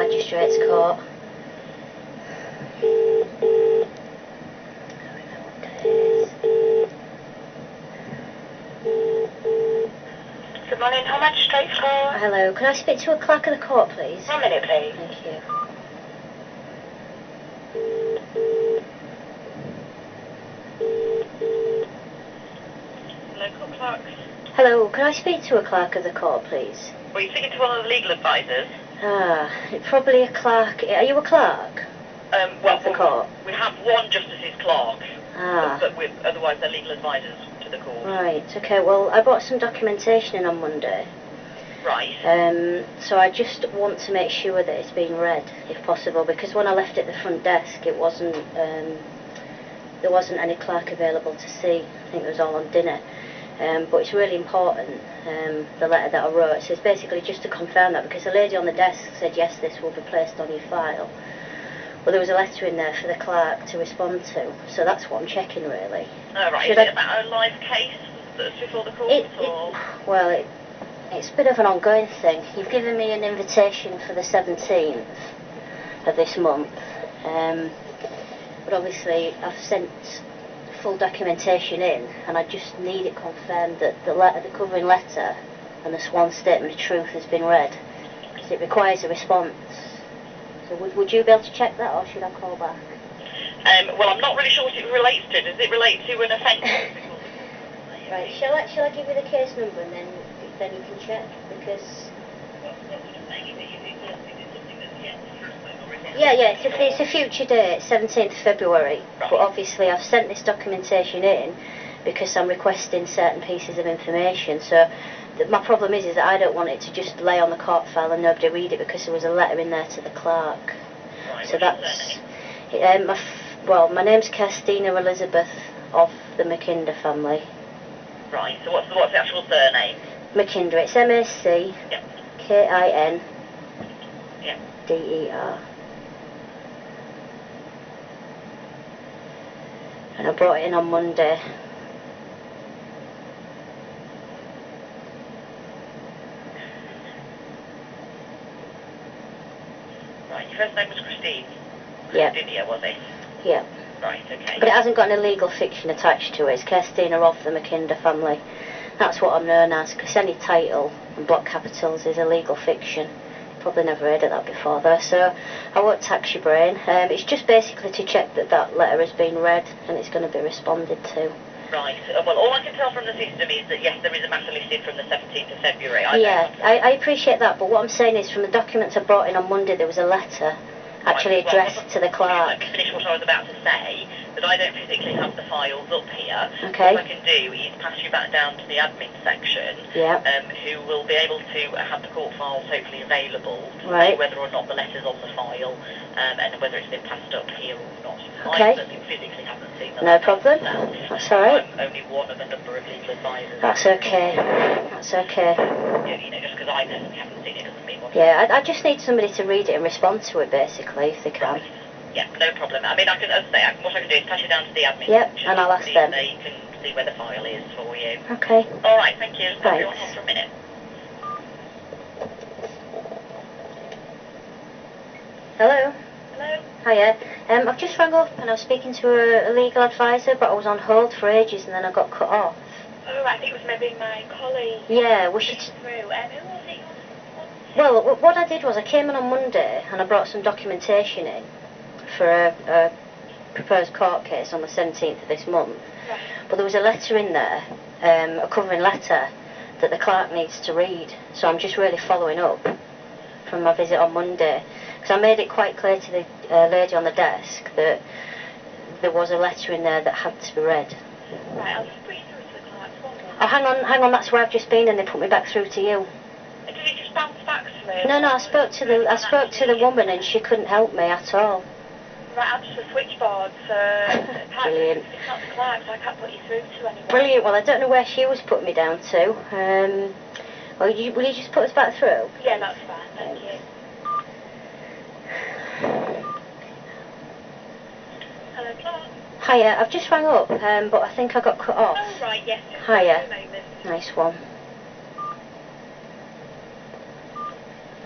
Magistrates Court. Good morning, how Magistrates Court? Hello, can I speak to a clerk of the court, please? 1 minute, please. Thank you. Local clerks. Hello, can I speak to a clerk of the court, please? Well, you're speaking to one of the legal advisors. Probably a clerk. Are you a clerk? Well, of the court? we have one justice's clerk, but otherwise they're legal advisors to the court. Right, okay, well, I brought some documentation in on Monday. Right. So I just want to make sure that it's been read, if possible, because when I left it at the front desk, it wasn't, there wasn't any clerk available to see. I think it was all on dinner. But it's really important, the letter that I wrote. So it's basically just to confirm that, because the lady on the desk said, yes, this will be placed on your file. Well, there was a letter in there for the clerk to respond to, so that's what I'm checking, really. Oh, right. Is it about a live case that's before the court, or...? It's a bit of an ongoing thing. You've given me an invitation for the 17th of this month, but obviously I've sent full documentation in, and I just need it confirmed that the covering letter and the sworn statement of truth has been read, because it requires a response. So would you be able to check that, or should I call back? Well, I'm not really sure what it relates to. Does it relate to an offence? Right, shall I give you the case number and then you can check, because... Yeah, it's a future date, 17th February, right. But obviously I've sent this documentation in because I'm requesting certain pieces of information, so my problem is that I don't want it to just lay on the court file and nobody read it, because there was a letter in there to the clerk. Right, so that's... my name's Christina Elizabeth of the McKinder family. Right, so what's the actual surname? McKinder, it's M-A-C... Yep. K-I-N... Yep. D-E-R. And I brought it in on Monday. Right, your first name was Christine? Yeah. Christina, was it? Yeah. Right, okay. But it hasn't got any legal fiction attached to it. It's Christina of the McKinder family. That's what I'm known as, because any title and block capitals is a legal fiction. Probably never heard of that before though, so I won't tax your brain. It's just basically to check that letter has been read and it's going to be responded to. Right, well, all I can tell from the system is that yes, there is a matter listed from the 17th of February. I appreciate that, but what I'm saying is from the documents I brought in on Monday, there was a letter actually addressed to the clerk. Let me finish what I was about to say, that I don't physically have the files up here. Okay. What I can do is pass you back down to the admin section, who will be able to have the court files hopefully available to say whether or not the letter's on the file, and whether it's been passed up here or not. Okay. I certainly physically haven't seen the No problem. That's all right. I'm only one of a number of legal advisors. That's okay. That's okay. You know, just because I personally haven't seen it doesn't mean what... Yeah, I just need somebody to read it and respond to it, basically, if they can. Right. Yeah, no problem. I mean, I can, as I say, what I can do is pass you down to the admin. Yep, and I'll ask them. They can see where the file is for you. Okay. All right, thank you. Thanks. Put you on hold for a minute. Hello? Hello? Hiya. I've just rang up and I was speaking to a legal advisor, but I was on hold for ages and then I got cut off. Oh, I think it was maybe my colleague. Yeah, we should... Through. Who was it? Well, what I did was I came in on Monday and I brought some documentation in for a proposed court case on the 17th of this month. Right. But there was a letter in there, a covering letter, that the clerk needs to read. So I'm just really following up from my visit on Monday. Because I made it quite clear to the lady on the desk that there was a letter in there that had to be read. Right, I'll just put you through to the clerk. Oh, hang on, that's where I've just been and they put me back through to you. Did it just bounce back through? No, I spoke to the woman and she couldn't help me at all. Right, I'm just a switchboard, so Brilliant. It's not the clerk, so I can't put you through to anyone. Brilliant. Well, I don't know where she was putting me down to. Will you just put us back through? Yeah, that's fine. Thank you. Hello, Clark. Hiya, I've just rang up, but I think I got cut off. Oh, right, yes. Hiya. Nice one.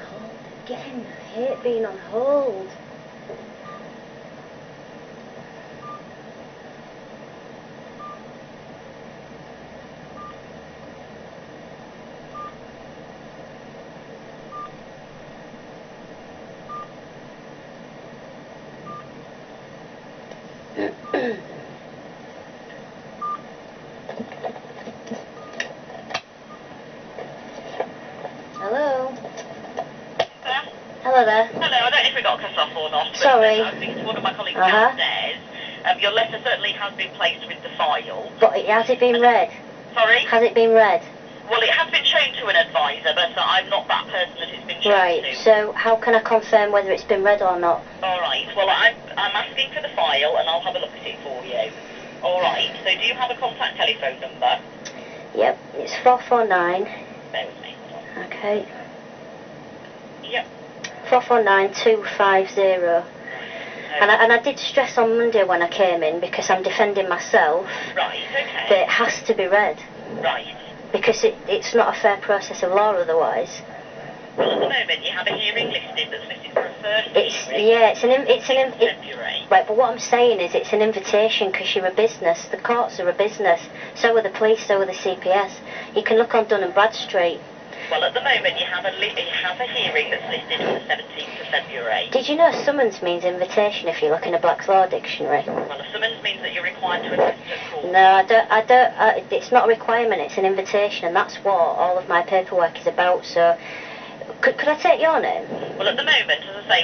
Hold again. hate being on hold. Hello? Hello there. Hello, I don't know if we got cut off or not. Sorry. I was speaking to one of my colleagues downstairs. Your letter certainly has been placed with the file. But has it been read? Sorry? Has it been read? Well, it has been shown to an advisor, but I'm not that person that it's been shown to. Right, so how can I confirm whether it's been read or not? Alright, well, I'm asking for the file and I'll have a look at it for you. Alright, so do you have a contact telephone number? Yep, it's 449. Bear with me. Okay. Yep. 449250. And I did stress on Monday when I came in, because I'm defending myself, right, okay, that it has to be read. Right. Because it's not a fair process of law otherwise. Well, at the moment you have a hearing listed that's listed for a first hearing. Yeah, it's February. Right, but what I'm saying is it's an invitation, because you're a business. The courts are a business. So are the police, so are the CPS. You can look on Dun & Bradstreet. Well, at the moment you have a hearing that's listed for the 17th of February. Did you know summons means invitation if you look in a Black's Law Dictionary? Well, a summons means that you're required to attend at court. No, it's not a requirement, it's an invitation, and that's what all of my paperwork is about, so... Could I take your name? Well, at the moment, as I say,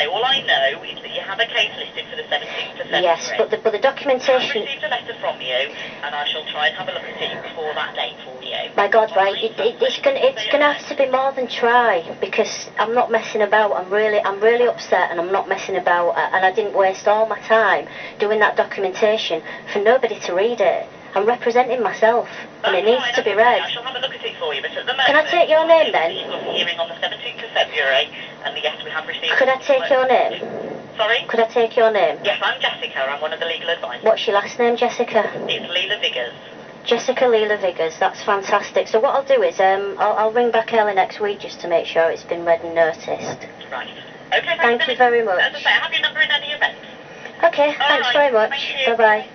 all I know is that you have a case listed for the 17th of February. Yes, but the documentation... I've received a letter from you, and I shall try and have a look at it before that date for you. My God, right, it's going to have to be more than try, because I'm not messing about. I'm really upset, and I'm not messing about, and I didn't waste all my time doing that documentation for nobody to read it. I'm representing myself, and it needs to be read. I shall have a look at it for you, but at the moment... Can I take your name then? You've got a hearing on the 17th of February, and yes, we have received... Could I take your name? Sorry? Could I take your name? Yes, I'm Jessica. I'm one of the legal advisors. What's your last name, Jessica? It's Leela Vigers. Jessica Leela Vigers, that's fantastic. So what I'll do is I'll ring back early next week just to make sure it's been read and noticed. Right. Okay, thank you very much. As I say, I have your number in any event. Okay, thanks very much. Bye-bye.